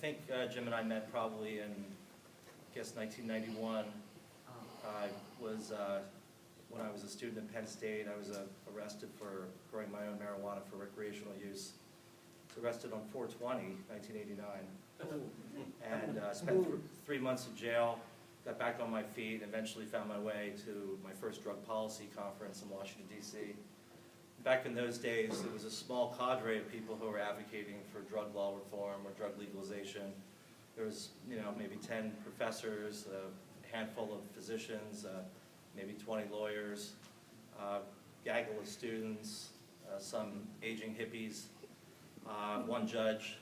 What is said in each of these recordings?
think Jim and I met probably in, I guess, 1991. I was, when I was a student at Penn State, I was arrested for growing my own marijuana for recreational use. I was arrested on 4/20, 1989, and spent 3 months in jail, got back on my feet, and eventually found my way to my first drug policy conference in Washington, D.C. Back in those days, there was a small cadre of people who were advocating for drug law reform or drug legalization. There was, maybe 10 professors, a handful of physicians, maybe 20 lawyers, gaggle of students, some aging hippies, one judge,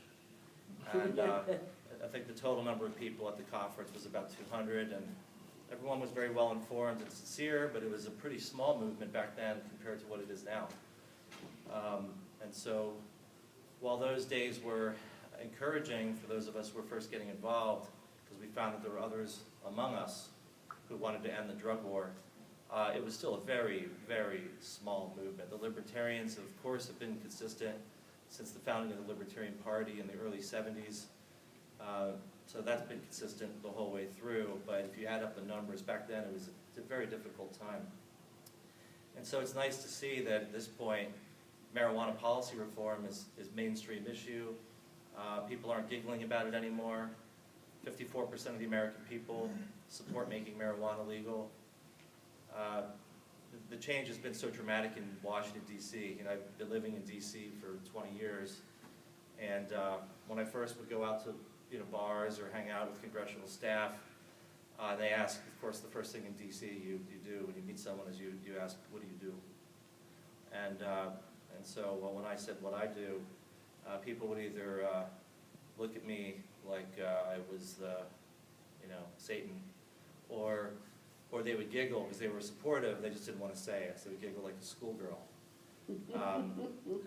and I think the total number of people at the conference was about 200, and everyone was very well informed and sincere, but it was a pretty small movement back then compared to what it is now. And so while those days were encouraging for those of us who were first getting involved, because we found that there were others among us who wanted to end the drug war, it was still a very, very small movement. The libertarians, of course, have been consistent since the founding of the Libertarian Party in the early 70s. So that's been consistent the whole way through, but if you add up the numbers, back then it was a very difficult time. And so it's nice to see that at this point, marijuana policy reform is mainstream issue. People aren't giggling about it anymore. 54% of the American people support making marijuana legal. The change has been so dramatic in Washington, D.C. I've been living in D.C. for 20 years, and when I first would go out to bars or hang out with congressional staff, they ask, of course, the first thing in D.C. you do when you meet someone is you ask, what do you do? And so when I said what I do, people would either look at me like I was Satan, or they would giggle because they were supportive, they just didn't want to say it, so they would giggle like a schoolgirl.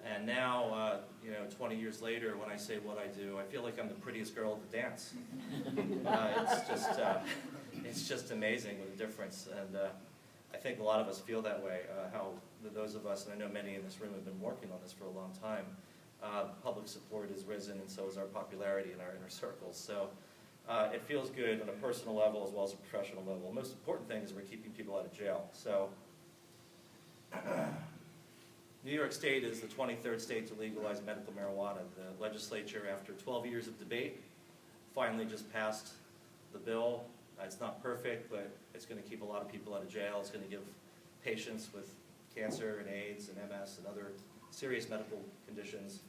And now, 20 years later, when I say what I do, I feel like I'm the prettiest girl at the dance. It's just amazing what a difference, and I think a lot of us feel that way, how those of us, and I know many in this room have been working on this for a long time, public support has risen, and so has our popularity in our inner circles. So it feels good on a personal level as well as a professional level. The most important thing is we're keeping people out of jail. So New York State is the 23rd state to legalize medical marijuana. The legislature, after 12 years of debate, finally just passed the bill. It's not perfect, but it's going to keep a lot of people out of jail. It's going to give patients with cancer and AIDS and MS and other serious medical conditions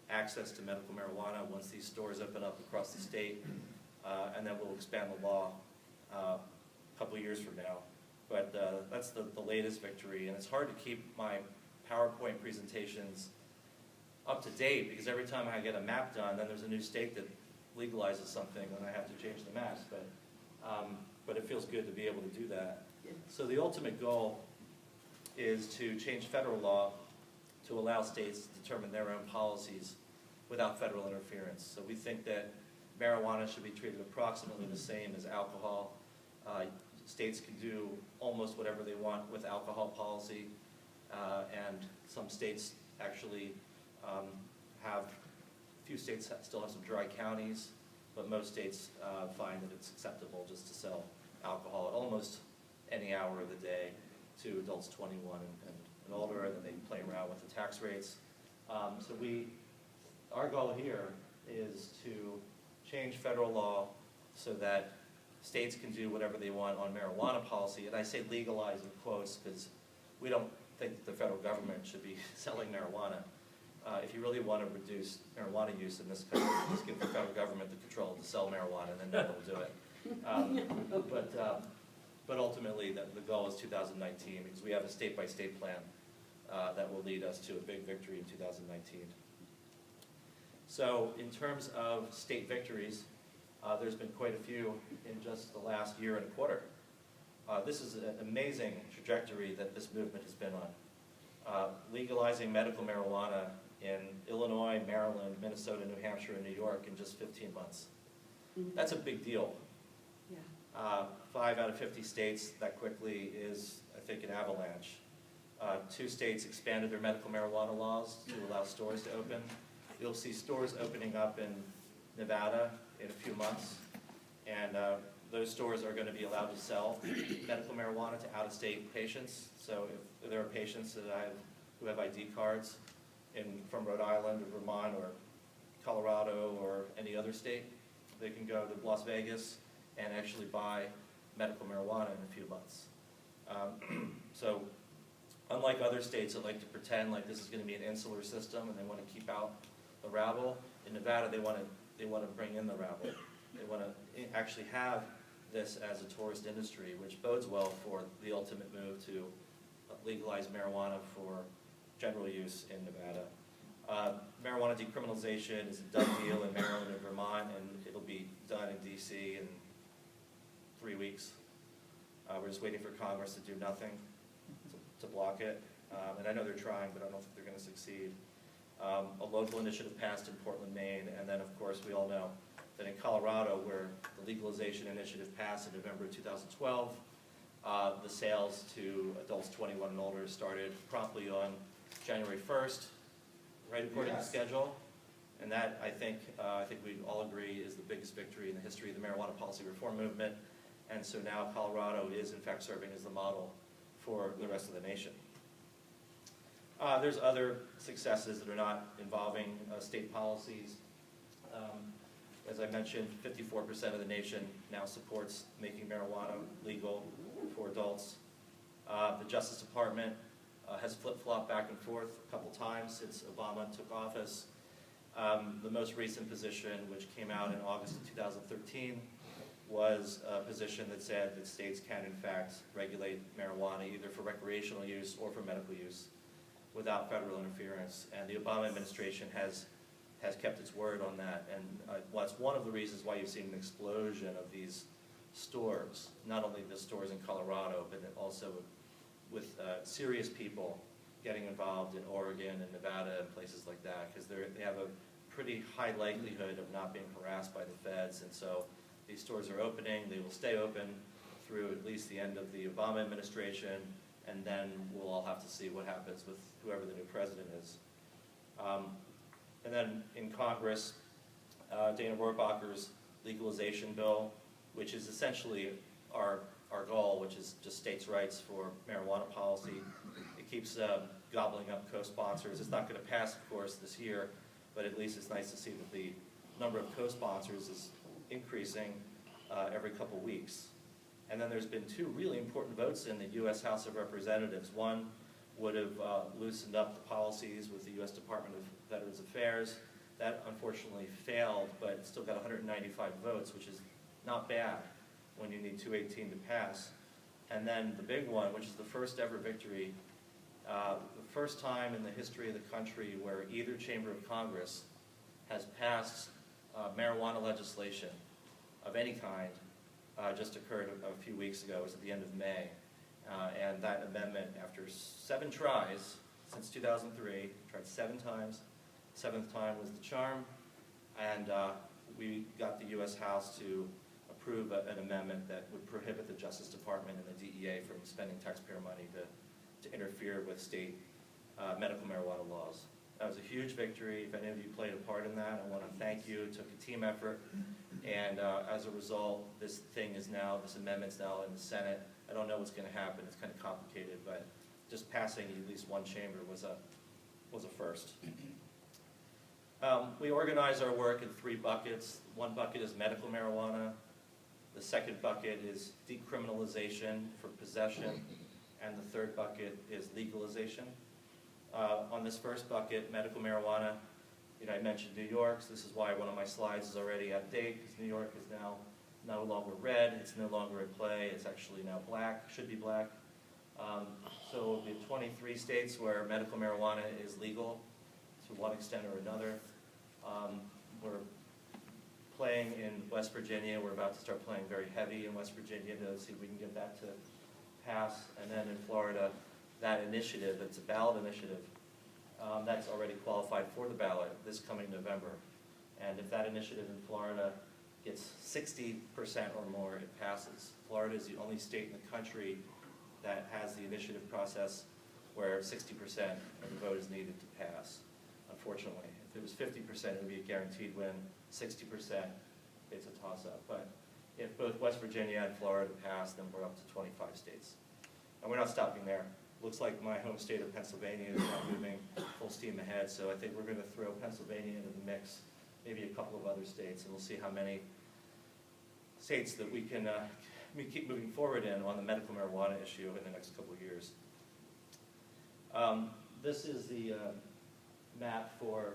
access to medical marijuana once these stores open up across the state, and then we'll expand the law a couple of years from now. But that's the latest victory, and it's hard to keep my PowerPoint presentations up to date because every time I get a map done, then there's a new state that legalizes something and I have to change the maps. But it feels good to be able to do that. So the ultimate goal is to change federal law to allow states to determine their own policies without federal interference. So we think that marijuana should be treated approximately the same as alcohol. States can do almost whatever they want with alcohol policy, and some states actually a few states still have some dry counties, but most states find that it's acceptable just to sell alcohol at almost any hour of the day to adults 21 and older, and then they play around with the tax rates. So our goal here is to change federal law so that states can do whatever they want on marijuana policy, and I say legalize in quotes because we don't think that the federal government should be selling marijuana. If you really want to reduce marijuana use in this country, just give the federal government the control to sell marijuana, and then no one will do it. But ultimately, the goal is 2019 because we have a state-by-state plan that will lead us to a big victory in 2019. So in terms of state victories, there's been quite a few in just the last year and a quarter. This is an amazing trajectory that this movement has been on. Legalizing medical marijuana in Illinois, Maryland, Minnesota, New Hampshire, and New York in just 15 months. That's a big deal. Yeah. 5 out of 50 states that quickly is, I think, an avalanche. 2 states expanded their medical marijuana laws to allow stores to open. You'll see stores opening up in Nevada in a few months, and those stores are going to be allowed to sell medical marijuana to out-of-state patients. So if there are patients that who have ID cards from Rhode Island or Vermont or Colorado or any other state, they can go to Las Vegas and actually buy medical marijuana in a few months. So unlike other states that like to pretend like this is going to be an insular system and they want to keep out the rabble, in Nevada they want to bring in the rabble. They want to actually have this as a tourist industry, which bodes well for the ultimate move to legalize marijuana for general use in Nevada. Marijuana decriminalization is a done deal in Maryland and Vermont, and it'll be done in DC in 3 weeks. We're just waiting for Congress to do nothing to block it. And I know they're trying, but I don't think they're going to succeed. A local initiative passed in Portland, Maine, and then of course we all know that in Colorado, where the legalization initiative passed in November 2012, the sales to adults 21 and older started promptly on January 1st, right according to schedule. And that, I think we all agree, is the biggest victory in the history of the marijuana policy reform movement. And so now Colorado is in fact serving as the model for the rest of the nation. There's other successes that are not involving state policies. As I mentioned, 54% of the nation now supports making marijuana legal for adults. The Justice Department has flip-flopped back and forth a couple times since Obama took office. The most recent position, which came out in August of 2013, was a position that said that states can in fact regulate marijuana either for recreational use or for medical use without federal interference. And the Obama administration has kept its word on that. And well, that's one of the reasons why you've seen an explosion of these stores, not only the stores in Colorado, but also with serious people getting involved in Oregon and Nevada and places like that, because they have a pretty high likelihood of not being harassed by the feds. And so these stores are opening. They will stay open through at least the end of the Obama administration, and then we'll all have to see what happens with whoever the new president is. And then in Congress, Dana Rohrabacher's legalization bill, which is essentially our goal, which is just states' rights for marijuana policy. It keeps gobbling up co-sponsors. It's not going to pass, of course, this year, but at least it's nice to see that the number of co-sponsors is increasing every couple weeks. And then there's been two really important votes in the U.S. House of Representatives. One would have loosened up the policies with the U.S. Department of Veterans Affairs. That unfortunately failed, but it still got 195 votes, which is not bad when you need 218 to pass. And then the big one, which is the first ever victory, the first time in the history of the country where either chamber of Congress has passed marijuana legislation of any kind, just occurred a few weeks ago. It was at the end of May. And that amendment, after 7 tries since 2003, tried 7 times, 7th time was the charm, and we got the U.S. House to approve an amendment that would prohibit the Justice Department and the DEA from spending taxpayer money to interfere with state medical marijuana laws. That was a huge victory. If any of you played a part in that, I want to thank you. It took a team effort, and as a result, this amendment's now in the Senate. I don't know what's going to happen. It's kind of complicated, but just passing at least one chamber was a first. We organize our work in 3 buckets. One bucket is medical marijuana. The second bucket is decriminalization for possession. And the third bucket is legalization. On this first bucket, medical marijuana, I mentioned New York, so this is why one of my slides is already out of date, because New York is now no longer red, it's no longer in play, it's actually now black, should be black. So we have 23 states where medical marijuana is legal to one extent or another. We're playing in West Virginia. We're about to start playing very heavy in West Virginia to see if we can get that to pass. And then in Florida, that initiative, it's a ballot initiative, that's already qualified for the ballot this coming November. And if that initiative in Florida gets 60% or more, it passes. Florida is the only state in the country that has the initiative process where 60% of the vote is needed to pass, unfortunately. If it was 50%, it would be a guaranteed win. 60%, it's a toss-up. But if both West Virginia and Florida pass, then we're up to 25 states. And we're not stopping there. Looks like my home state of Pennsylvania is now moving full steam ahead, so I think we're going to throw Pennsylvania into the mix, maybe a couple of other states, and we'll see how many states that we can keep moving forward in on the medical marijuana issue in the next couple of years. This is the map for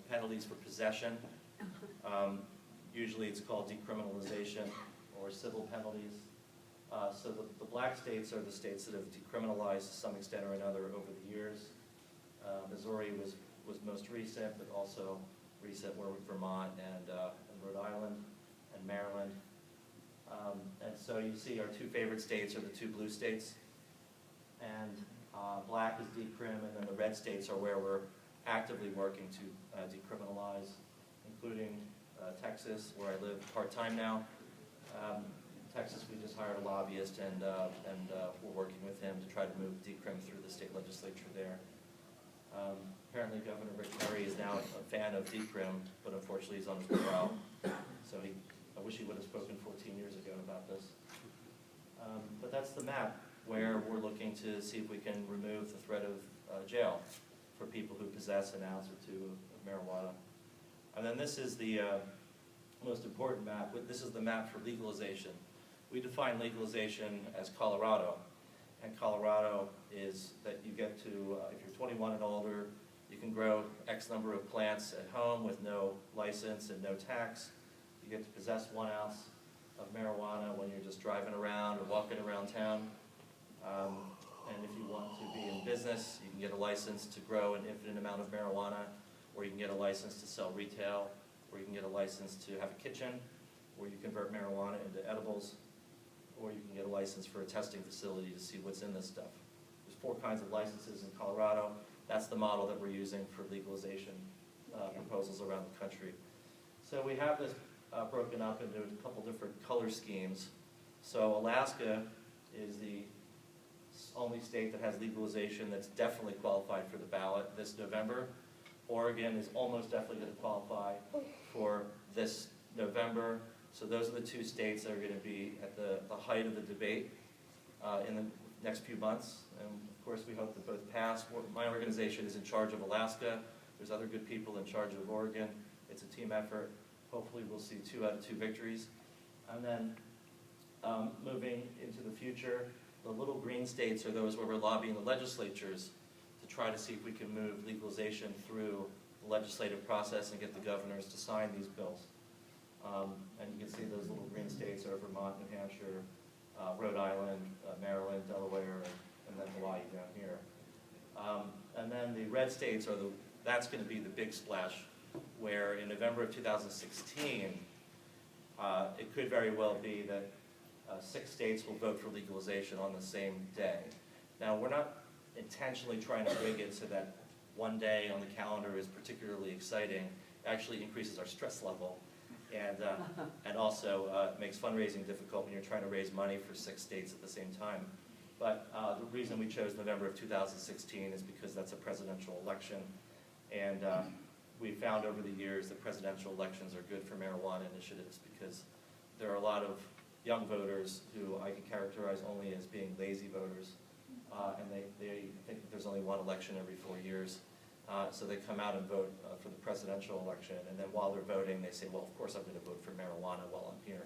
penalties for possession. Usually it's called decriminalization or civil penalties. So the black states are the states that have decriminalized to some extent or another over the years. Missouri was most recent, but also recent were Vermont and Rhode Island and Maryland. And so you see our two favorite states are the two blue states. And black is decrim, and then the red states are where we're actively working to decriminalize, including Texas, where I live part-time now. Texas, we just hired a lobbyist, and we're working with him to try to move decrim through the state legislature there. Apparently, Governor Rick Perry is now a fan of decrim, but unfortunately he's on his way out. So I wish he would have spoken 14 years ago about this. But that's the map where we're looking to see if we can remove the threat of jail for people who possess an ounce or two of marijuana. And then this is the most important map. This is the map for legalization. We define legalization as Colorado. And Colorado is that you get to, if you're 21 and older, you can grow X number of plants at home with no license and no tax. You get to possess 1 ounce of marijuana when you're just driving around or walking around town. And if you want to be in business, you can get a license to grow an infinite amount of marijuana, or you can get a license to sell retail, or you can get a license to have a kitchen, where you convert marijuana into edibles, or you can get a license for a testing facility to see what's in this stuff. There's 4 kinds of licenses in Colorado. That's the model that we're using for legalization proposals around the country. So we have this broken up into a couple different color schemes. So Alaska is the only state that has legalization that's definitely qualified for the ballot this November. Oregon is almost definitely going to qualify for this November. So those are the 2 states that are going to be at the height of the debate in the next few months. And of course, we hope that both pass. My organization is in charge of Alaska. There's other good people in charge of Oregon. It's a team effort. Hopefully we'll see 2 out of 2 victories. And then moving into the future, the little green states are those where we're lobbying the legislatures to try to see if we can move legalization through the legislative process and get the governors to sign these bills. And you can see those little green states are Vermont, New Hampshire, Rhode Island, Maryland, Delaware, and then Hawaii down here. And then the red states are that's going to be the big splash, where in November of 2016, it could very well be that 6 states will vote for legalization on the same day. Now, we're not intentionally trying to rig it so that one day on the calendar is particularly exciting. It actually increases our stress level, and also makes fundraising difficult when you're trying to raise money for 6 states at the same time. But the reason we chose November of 2016 is because that's a presidential election, and we found over the years that presidential elections are good for marijuana initiatives because there are a lot of young voters who I can characterize only as being lazy voters, and they think that there's only one election every 4 years. So they come out and vote for the presidential election, and then while they're voting, they say, well, of course I'm going to vote for marijuana while I'm here,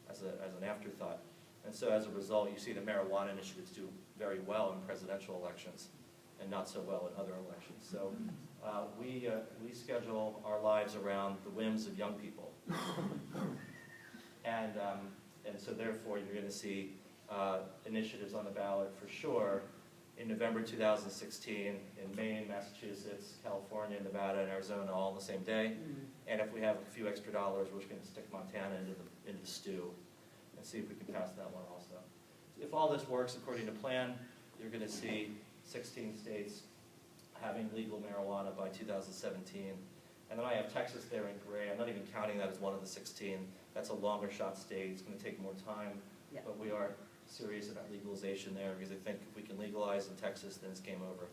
as an afterthought. And so as a result, you see that marijuana initiatives do very well in presidential elections and not so well in other elections. So we schedule our lives around the whims of young people. And so therefore, you're going to see initiatives on the ballot for sure in November 2016 in Maine, Massachusetts, California, Nevada, and Arizona all on the same day. And if we have a few extra dollars, we're just going to stick Montana into the stew and see if we can pass that one also. If all this works according to plan, you're going to see 16 states having legal marijuana by 2017. And then I have Texas there in gray. I'm not even counting that as one of the 16. That's a longer shot state. It's going to take more time, but we are serious about legalization there because I think if we can legalize in Texas, then it's game over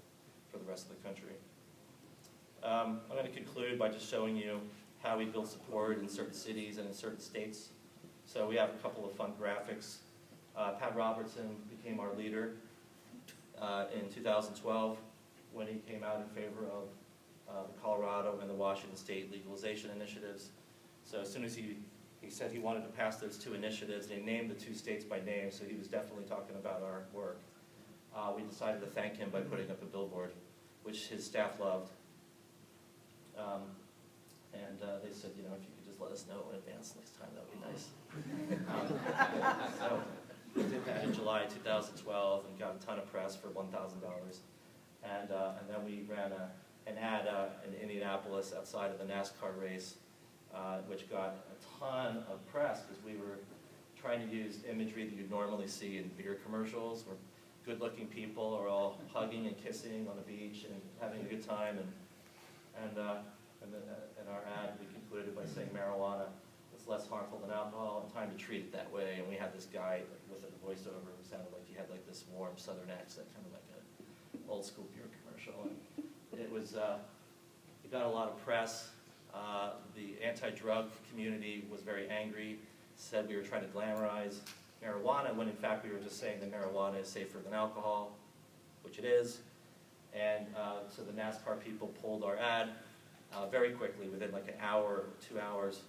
for the rest of the country. I'm going to conclude by just showing you how we build support in certain cities and in certain states. So we have a couple of fun graphics. Pat Robertson became our leader in 2012 when he came out in favor of the Colorado and the Washington State legalization initiatives. So as soon as he said he wanted to pass those two initiatives, they named the two states by name, so he was definitely talking about our work. We decided to thank him by putting up a billboard, which his staff loved. They said, you know, if you could just let us know in advance next time, that would be nice. So we did that in July 2012 and got a ton of press for $1,000. And then we ran an ad in Indianapolis outside of the NASCAR race, which got a ton of press because we were trying to use imagery that you'd normally see in beer commercials, where good-looking people are all hugging and kissing on the beach and having a good time. And in our ad, we concluded by saying marijuana is less harmful than alcohol and time to treat it that way. And we had this guy with a voiceover who sounded like he had like this warm Southern accent, kind of like an old school beer commercial. And it got a lot of press. The anti-drug community was very angry, said we were trying to glamorize marijuana, when in fact we were just saying that marijuana is safer than alcohol, which it is. And so the NASCAR people pulled our ad very quickly, within like an hour or 2 hours.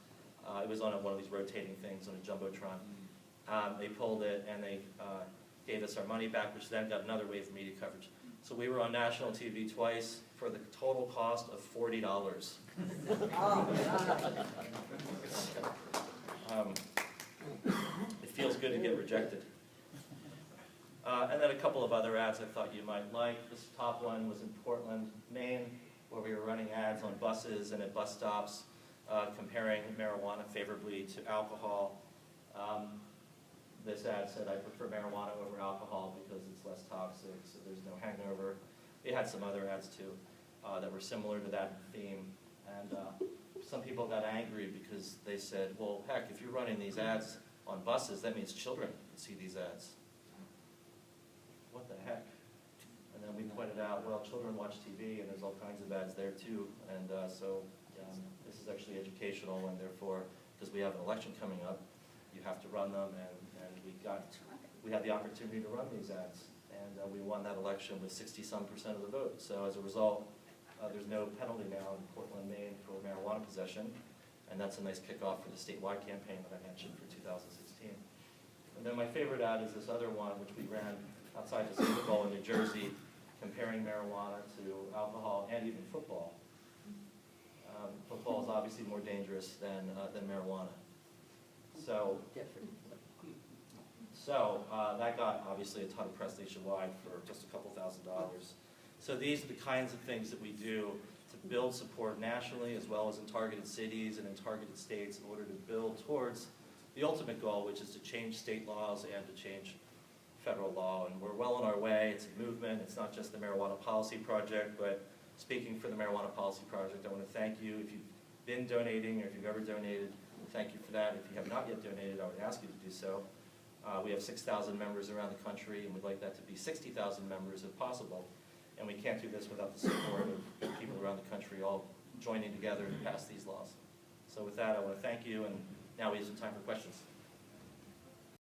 It was on one of these rotating things on a Jumbotron. They pulled it and they gave us our money back, which then got another wave of media coverage. So we were on national TV twice for the total cost of $40. It feels good to get rejected. And then a couple of other ads I thought you might like. This top one was in Portland, Maine, where we were running ads on buses and at bus stops, comparing marijuana favorably to alcohol. This ad said, I prefer marijuana over alcohol because it's less toxic, so there's no hangover. They had some other ads too that were similar to that theme. And some people got angry because they said, well, heck, if you're running these ads on buses, that means children can see these ads. What the heck? And then we pointed out, well, children watch TV and there's all kinds of ads there too. And so this is actually educational, and therefore, because we have an election coming up, you have to run them, and we had the opportunity to run these ads, and we won that election with 60-some% of the vote. So as a result, there's no penalty now in Portland, Maine for marijuana possession, and that's a nice kickoff for the statewide campaign that I mentioned for 2016. And then my favorite ad is this other one, which we ran outside the Super Bowl in New Jersey, comparing marijuana to alcohol and even football. Football is obviously more dangerous than marijuana. So that got obviously a ton of press nationwide for just a couple $1,000s. So these are the kinds of things that we do to build support nationally, as well as in targeted cities and in targeted states, in order to build towards the ultimate goal, which is to change state laws and to change federal law. And we're well on our way. It's a movement. It's not just the Marijuana Policy Project, but speaking for the Marijuana Policy Project, I want to thank you. If you've been donating or if you've ever donated, thank you for that. If you have not yet donated, I would ask you to do so. We have 6,000 members around the country, and we'd like that to be 60,000 members if possible. And we can't do this without the support of people around the country all joining together to pass these laws. So with that, I want to thank you, and now we have some time for questions.